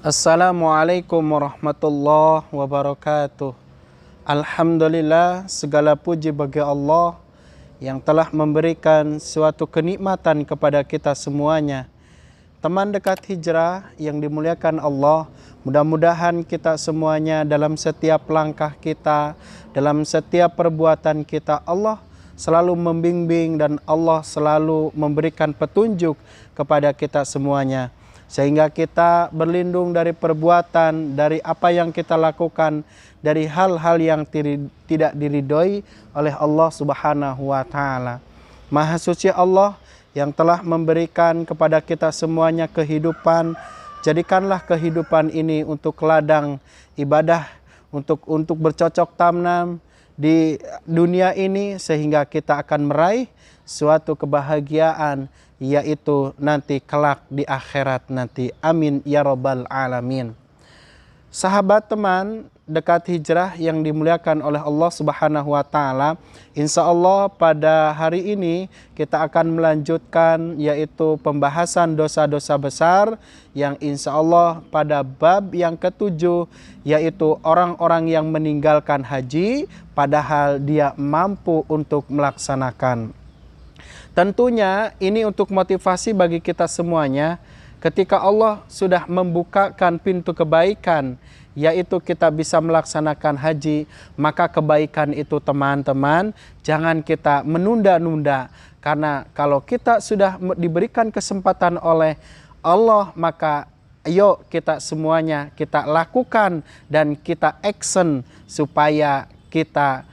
Assalamualaikum warahmatullahi wabarakatuh. Alhamdulillah, segala puji bagi Allah yang telah memberikan suatu kenikmatan kepada kita semuanya. Teman dekat hijrah yang dimuliakan Allah, mudah-mudahan kita semuanya dalam setiap langkah kita, dalam setiap perbuatan kita, Allah selalu membimbing dan Allah selalu memberikan petunjuk kepada kita semuanya. Sehingga kita berlindung dari perbuatan, dari apa yang kita lakukan, dari hal-hal yang tidak diridhoi oleh Allah Subhanahu wa Ta'ala. Maha suci Allah yang telah memberikan kepada kita semuanya kehidupan. Jadikanlah kehidupan ini untuk ladang ibadah, untuk bercocok tanam di dunia ini, sehingga kita akan meraih suatu kebahagiaan, yaitu nanti kelak di akhirat nanti. Amin ya rabbal alamin. Sahabat teman dekat hijrah yang dimuliakan oleh Allah Subhanahu wa Ta'ala, insya Allah pada hari ini kita akan melanjutkan yaitu pembahasan dosa-dosa besar, yang insya Allah pada bab yang ketujuh, yaitu orang-orang yang meninggalkan haji padahal dia mampu untuk melaksanakan. Tentunya ini untuk motivasi bagi kita semuanya. Ketika Allah sudah membukakan pintu kebaikan, yaitu kita bisa melaksanakan haji, maka kebaikan itu teman-teman jangan kita menunda-nunda. Karena kalau kita sudah diberikan kesempatan oleh Allah, maka ayo kita semuanya kita lakukan dan kita action supaya kita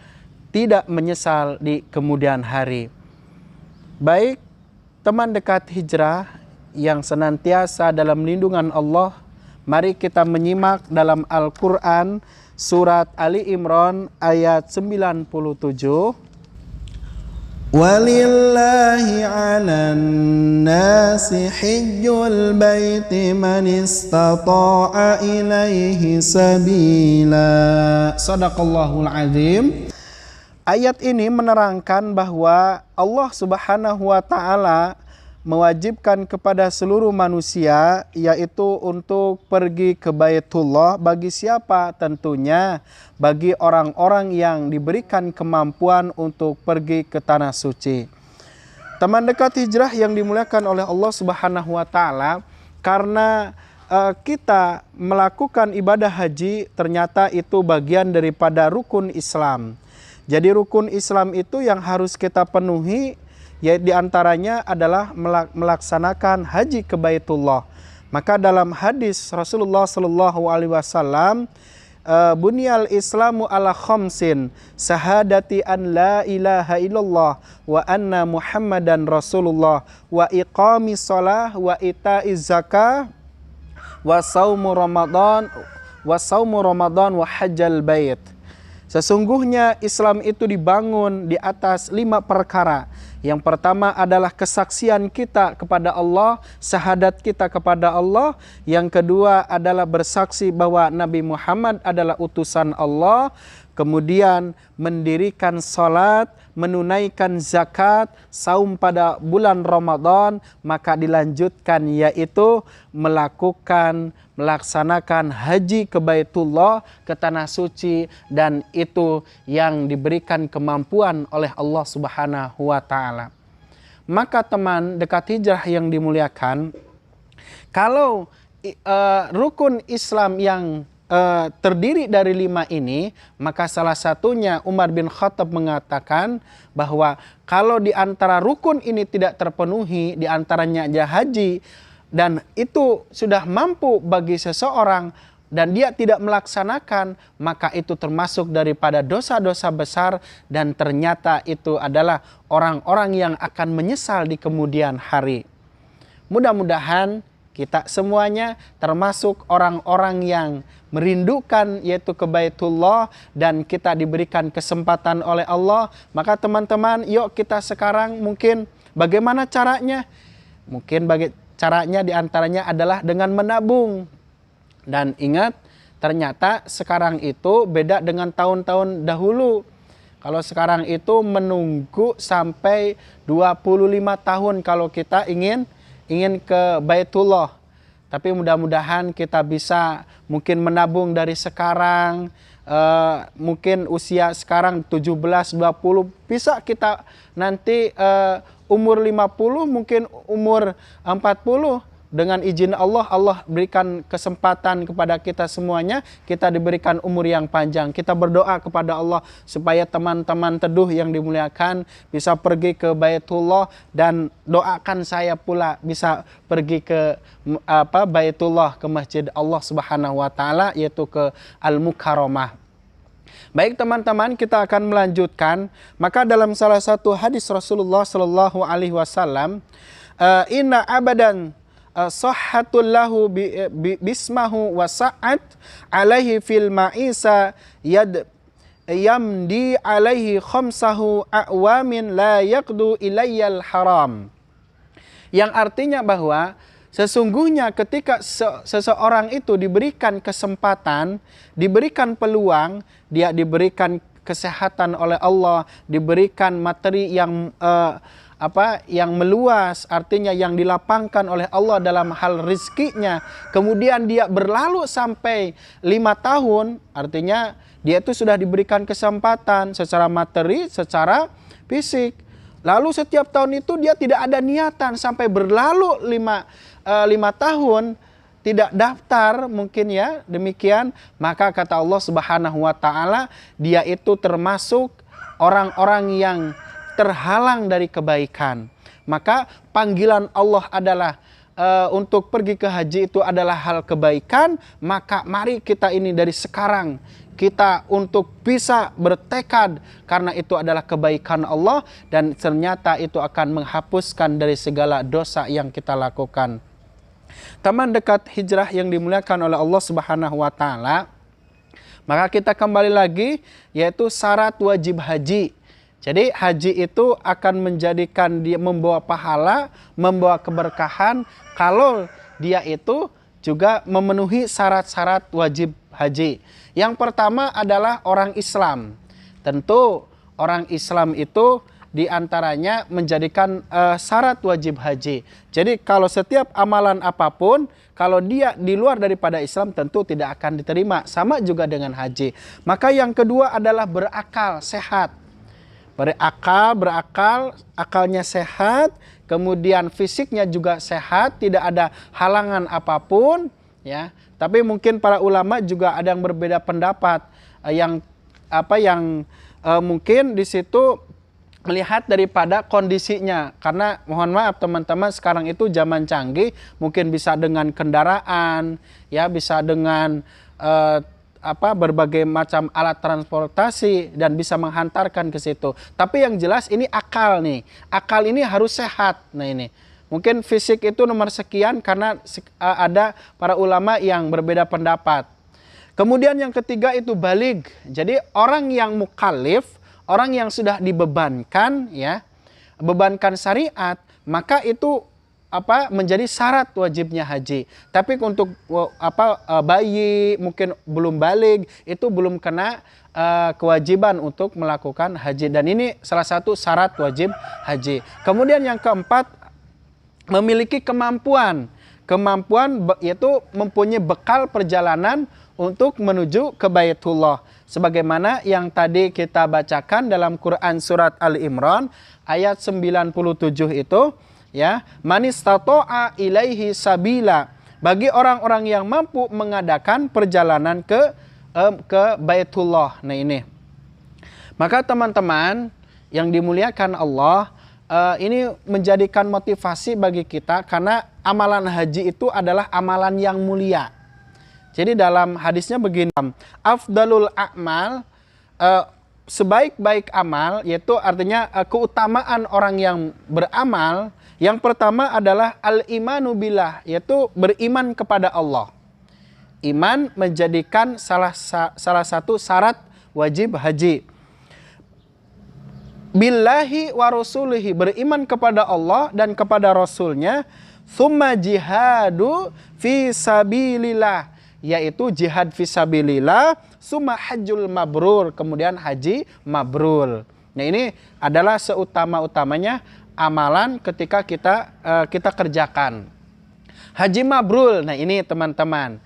tidak menyesal di kemudian hari. Baik, teman dekat hijrah yang senantiasa dalam lindungan Allah, mari kita menyimak dalam Al-Quran surat Ali Imran ayat 97. Walillahi 'alan nasi hijjul baiti man istata'a ilaihi sabila. Shadaqallahul azim. Ayat ini menerangkan bahwa Allah Subhanahu wa Ta'ala mewajibkan kepada seluruh manusia yaitu untuk pergi ke Baitullah. Bagi siapa? Tentunya bagi orang-orang yang diberikan kemampuan untuk pergi ke tanah suci. Teman dekat hijrah yang dimuliakan oleh Allah Subhanahu wa Ta'ala, karena kita melakukan ibadah haji ternyata itu bagian daripada rukun Islam. Jadi rukun Islam itu yang harus kita penuhi, yaitu diantaranya adalah melaksanakan haji ke Baitullah. Maka dalam hadis Rasulullah Sallallahu Alaihi Wasallam, bunyal Islamu ala khamsin, sahadati an la ilaha illallah wa anna Muhammadan Rasulullah wa iqami shalah wa itaiz zakah wa saumu Ramadan wa hajjal bait. Sesungguhnya Islam itu dibangun di atas 5 perkara. Yang pertama adalah kesaksian kita kepada Allah, syahadat kita kepada Allah. Yang kedua adalah bersaksi bahwa Nabi Muhammad adalah utusan Allah. Kemudian mendirikan salat, menunaikan zakat, saum pada bulan Ramadan. Maka dilanjutkan yaitu melaksanakan haji ke Baitullah, ke tanah suci, dan itu yang diberikan kemampuan oleh Allah Subhanahu wa Ta'ala. Maka teman dekat hijrah yang dimuliakan, kalau rukun Islam yang terdiri dari 5 ini, maka salah satunya Umar bin Khattab mengatakan bahwa kalau di antara rukun ini tidak terpenuhi, di antaranya aja haji, dan itu sudah mampu bagi seseorang dan dia tidak melaksanakan, maka itu termasuk daripada dosa-dosa besar, dan ternyata itu adalah orang-orang yang akan menyesal di kemudian hari. Mudah-mudahan kita semuanya termasuk orang-orang yang merindukan yaitu ke Baitullah, dan kita diberikan kesempatan oleh Allah. Maka teman-teman, yuk kita sekarang mungkin bagaimana caranya? Mungkin caranya diantaranya adalah dengan menabung. Dan ingat, ternyata sekarang itu beda dengan tahun-tahun dahulu. Kalau sekarang itu menunggu sampai 25 tahun kalau kita ingin ke Baitullah. Tapi mudah-mudahan kita bisa mungkin menabung dari sekarang, mungkin usia sekarang 17, 20, bisa kita nanti umur 50, mungkin umur 40. Dengan izin Allah, Allah berikan kesempatan kepada kita semuanya, kita diberikan umur yang panjang. Kita berdoa kepada Allah supaya teman-teman teduh yang dimuliakan bisa pergi ke Baitullah, dan doakan saya pula bisa pergi ke Baitullah, ke Masjid Allah Subhanahu wa taala, yaitu ke Al-Mukarramah. Baik teman-teman, kita akan melanjutkan. Maka dalam salah satu hadis Rasulullah sallallahu alaihi wasallam, inna abadan sahhatul lahu bismahu wa sa'at alaihi fil ma'isa yamdi alaihi khamsahu a'wamin la yaqdu ilayyal haram. Yang artinya bahwa sesungguhnya ketika seseorang itu diberikan kesempatan, diberikan peluang, dia diberikan kesehatan oleh Allah, diberikan materi yang yang meluas, artinya yang dilapangkan oleh Allah dalam hal rizkinya, kemudian dia berlalu sampai 5 tahun, artinya dia itu sudah diberikan kesempatan secara materi, secara fisik. Lalu setiap tahun itu dia tidak ada niatan sampai berlalu 5 tahun, tidak daftar mungkin ya, demikian, maka kata Allah Subhanahu wa taala, dia itu termasuk orang-orang yang terhalang dari kebaikan. Maka panggilan Allah adalah untuk pergi ke haji itu adalah hal kebaikan. Maka mari kita ini dari sekarang kita untuk bisa bertekad, karena itu adalah kebaikan Allah dan ternyata itu akan menghapuskan dari segala dosa yang kita lakukan. Teman dekat hijrah yang dimuliakan oleh Allah Subhanahu wa taala, maka kita kembali lagi, yaitu syarat wajib haji. Jadi haji itu akan menjadikan dia membawa pahala, membawa keberkahan kalau dia itu juga memenuhi syarat-syarat wajib haji. Yang pertama adalah orang Islam. Tentu orang Islam itu diantaranya menjadikan syarat wajib haji. Jadi kalau setiap amalan apapun, kalau dia di luar daripada Islam tentu tidak akan diterima. Sama juga dengan haji. Maka yang kedua adalah berakal, sehat. Akalnya sehat, kemudian fisiknya juga sehat, tidak ada halangan apapun, ya. Tapi mungkin para ulama juga ada yang berbeda pendapat, mungkin di situ melihat daripada kondisinya, karena mohon maaf teman-teman, sekarang itu zaman canggih, mungkin bisa dengan kendaraan, ya, bisa dengan berbagai macam alat transportasi dan bisa menghantarkan ke situ. Tapi yang jelas ini akal nih. Akal ini harus sehat. Nah ini. Mungkin fisik itu nomor sekian karena ada para ulama yang berbeda pendapat. Kemudian yang ketiga itu balig. Jadi orang yang mukallif, orang yang sudah dibebankan, ya, bebankan syariat, maka itu menjadi syarat wajibnya haji. Tapi untuk bayi mungkin belum balik, itu belum kena kewajiban untuk melakukan haji, dan ini salah satu syarat wajib haji. Kemudian yang keempat, memiliki kemampuan yaitu mempunyai bekal perjalanan untuk menuju ke Baitullah, sebagaimana yang tadi kita bacakan dalam Quran surat Al-Imran ayat 97 itu, ya, man istata'a ilaihi sabila, bagi orang-orang yang mampu mengadakan perjalanan ke Baitullah. Nah ini. Maka teman-teman yang dimuliakan Allah, ini menjadikan motivasi bagi kita, karena amalan haji itu adalah amalan yang mulia. Jadi dalam hadisnya begini, afdalul a'mal, sebaik-baik amal, yaitu artinya keutamaan orang yang beramal. Yang pertama adalah al-imanu billah, yaitu beriman kepada Allah. Iman menjadikan salah satu syarat wajib haji. Billahi wa rasulihi, beriman kepada Allah dan kepada Rasulnya. Tsumma jihadu fi sabilillah, yaitu jihad fi sabilillah. Tsumma hajjul mabrur, kemudian haji mabrur. Nah ini adalah seutama-utamanya amalan ketika kita kerjakan. Haji mabrur. Nah ini teman-teman,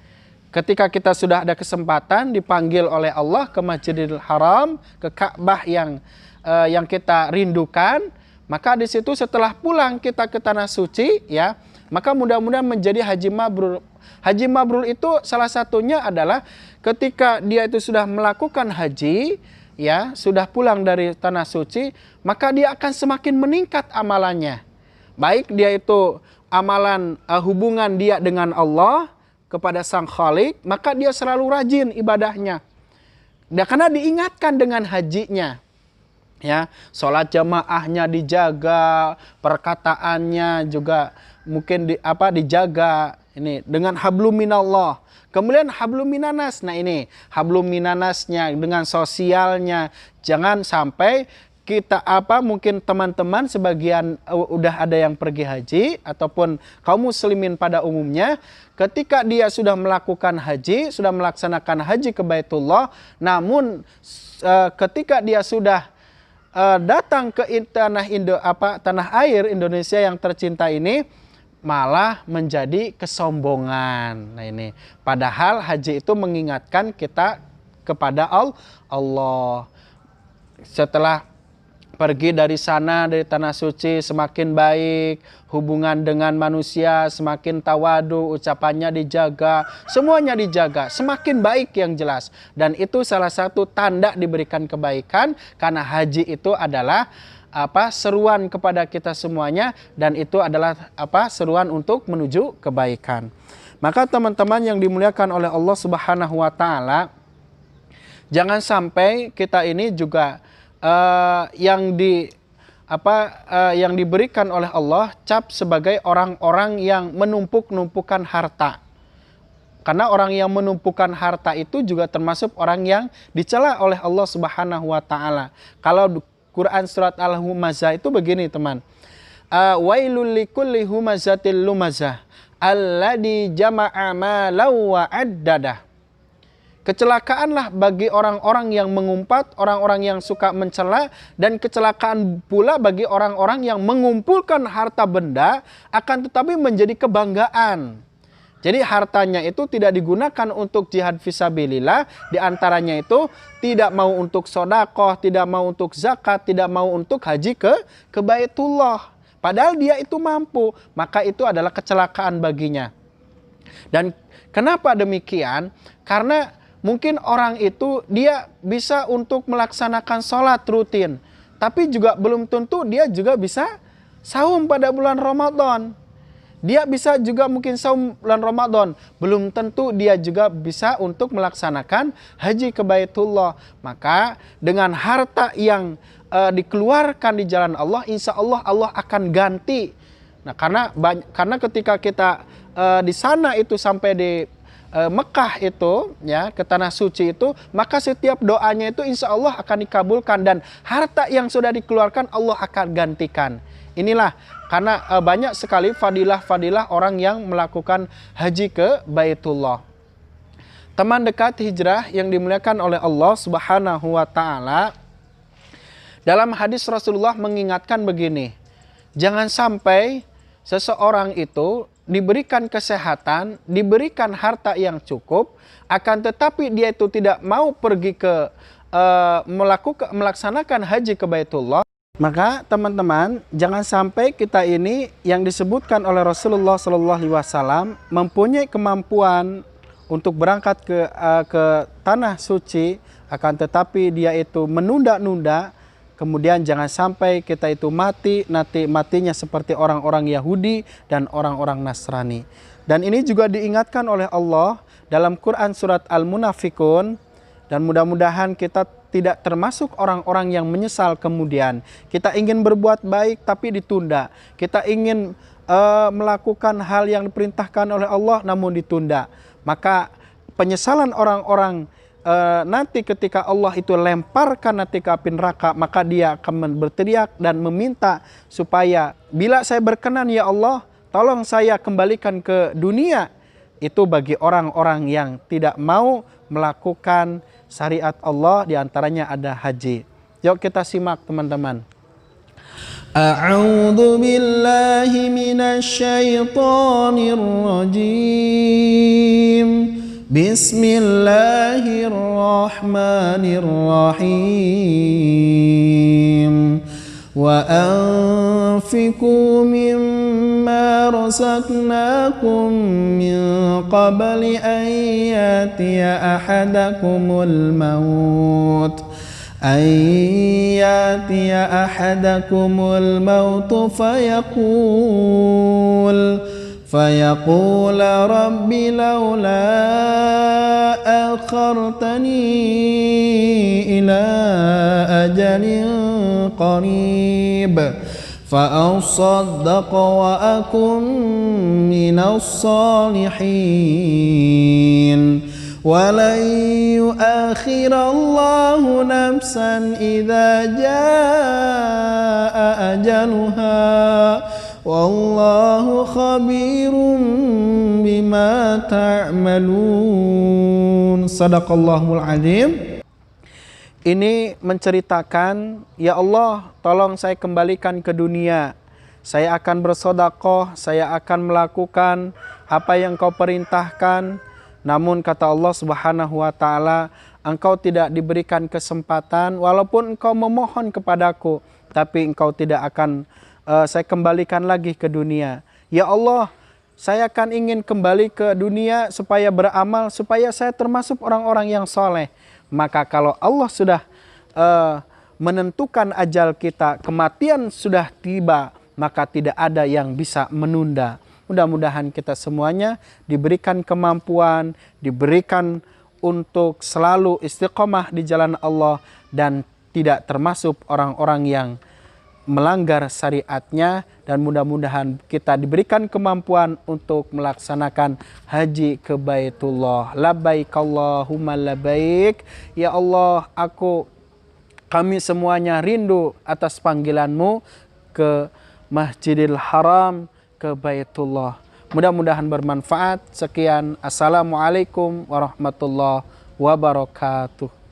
ketika kita sudah ada kesempatan dipanggil oleh Allah ke Masjidil Haram, ke Ka'bah yang kita rindukan, maka di situ setelah pulang kita ke tanah suci, ya, maka mudah-mudahan menjadi haji mabrur. Haji mabrur itu salah satunya adalah ketika dia itu sudah melakukan haji, ya, sudah pulang dari tanah suci, maka dia akan semakin meningkat amalannya. Baik dia itu amalan hubungan dia dengan Allah kepada Sang Khalik, maka dia selalu rajin ibadahnya. Dia karena diingatkan dengan hajinya. Ya, sholat jamaahnya dijaga, perkataannya juga mungkin dijaga. Ini dengan hablum minallah. Kemudian hablum minanas. Nah ini hablum minanasnya dengan sosialnya. Jangan sampai kita mungkin teman-teman sebagian udah ada yang pergi haji ataupun kaum muslimin pada umumnya, ketika dia sudah melakukan haji, sudah melaksanakan haji ke Baitullah, namun ketika dia sudah datang ke tanah air Indonesia yang tercinta ini, malah menjadi kesombongan. Nah ini, padahal haji itu mengingatkan kita kepada Allah. Setelah pergi dari sana, dari tanah suci, semakin baik, hubungan dengan manusia semakin tawadu, ucapannya dijaga, semuanya dijaga, semakin baik yang jelas. Dan itu salah satu tanda diberikan kebaikan, karena haji itu adalah seruan kepada kita semuanya, dan itu adalah seruan untuk menuju kebaikan. Maka teman-teman yang dimuliakan oleh Allah Subhanahu wa taala, jangan sampai kita ini juga yang diberikan oleh Allah cap sebagai orang-orang yang menumpuk-numpukan harta. Karena orang yang menumpukan harta itu juga termasuk orang yang dicela oleh Allah Subhanahu wa taala. Kalau Quran surat Al-Humazah itu begini, teman. Wailul likulli humazatil lumazah alladzi jama'a malan wa addadah. Kecelakaanlah bagi orang-orang yang mengumpat, orang-orang yang suka mencela, dan kecelakaan pula bagi orang-orang yang mengumpulkan harta benda akan tetapi menjadi kebanggaan. Jadi hartanya itu tidak digunakan untuk jihad fisabilillah, diantaranya itu tidak mau untuk sodakoh, tidak mau untuk zakat, tidak mau untuk haji ke Baitullah. Padahal dia itu mampu, maka itu adalah kecelakaan baginya. Dan kenapa demikian? Karena mungkin orang itu dia bisa untuk melaksanakan sholat rutin, tapi juga belum tentu dia juga bisa saum pada bulan Ramadan. Dia bisa juga mungkin saum bulan Ramadan, belum tentu dia juga bisa untuk melaksanakan haji ke Baitullah. Maka dengan harta yang dikeluarkan di jalan Allah, insya Allah Allah akan ganti. Nah karena ketika kita di sana itu sampai di Mekah itu, ya, ke tanah suci itu, maka setiap doanya itu insya Allah akan dikabulkan, dan harta yang sudah dikeluarkan Allah akan gantikan. Inilah karena banyak sekali fadilah-fadilah orang yang melakukan haji ke Baitullah. Teman dekat hijrah yang dimuliakan oleh Allah Subhanahu wa taala, dalam hadis Rasulullah mengingatkan begini, jangan sampai seseorang itu diberikan kesehatan, diberikan harta yang cukup, akan tetapi dia itu tidak mau pergi ke melaksanakan haji ke Baitullah. Maka teman-teman, jangan sampai kita ini yang disebutkan oleh Rasulullah SAW mempunyai kemampuan untuk berangkat ke tanah suci, akan tetapi dia itu menunda-nunda. Kemudian jangan sampai kita itu nanti matinya seperti orang-orang Yahudi dan orang-orang Nasrani. Dan ini juga diingatkan oleh Allah dalam Quran surat Al-Munafikun. Dan mudah-mudahan kita tidak termasuk orang-orang yang menyesal kemudian. Kita ingin berbuat baik tapi ditunda. Kita ingin melakukan hal yang diperintahkan oleh Allah namun ditunda. Maka penyesalan orang-orang nanti ketika Allah itu lemparkan nanti ke api neraka, maka dia akan berteriak dan meminta supaya bila saya berkenan ya Allah, tolong saya kembalikan ke dunia. Itu bagi orang-orang yang tidak mau melakukan syariat Allah, diantaranya ada haji. Yuk kita simak teman-teman. A'udzu billahi minasy syaithanir rajim. Bismillahirrahmanirrahim. Wa anfiqu mimma razaqnakum min qabli an yatiya ahadakumul maut فيقول رب لولا أخرتني إلى أجل قريب فأصدق وأكن من الصالحين ولن يؤخر الله نفسا إذا جاء أجلها والله خبير بما تعملون. Sadaqallahul azim. Ini menceritakan, ya Allah, tolong saya kembalikan ke dunia. Saya akan bersedekah, saya akan melakukan apa yang Kau perintahkan. Namun kata Allah Subhanahu wa taala, engkau tidak diberikan kesempatan walaupun engkau memohon kepadaku, tapi engkau tidak akan saya kembalikan lagi ke dunia. Ya Allah, saya akan ingin kembali ke dunia supaya beramal, supaya saya termasuk orang-orang yang soleh. Maka kalau Allah sudah menentukan ajal kita, kematian sudah tiba, maka tidak ada yang bisa menunda. Mudah-mudahan kita semuanya diberikan kemampuan, diberikan untuk selalu istiqomah di jalan Allah dan tidak termasuk orang-orang yang melanggar syariatnya, dan mudah-mudahan kita diberikan kemampuan untuk melaksanakan haji ke Baitullah. Labbaik Allahumma labbaik. Ya Allah, kami semuanya rindu atas panggilanmu ke Masjidil Haram, ke Baitullah. Mudah-mudahan bermanfaat. Sekian. Assalamualaikum warahmatullahi wabarakatuh.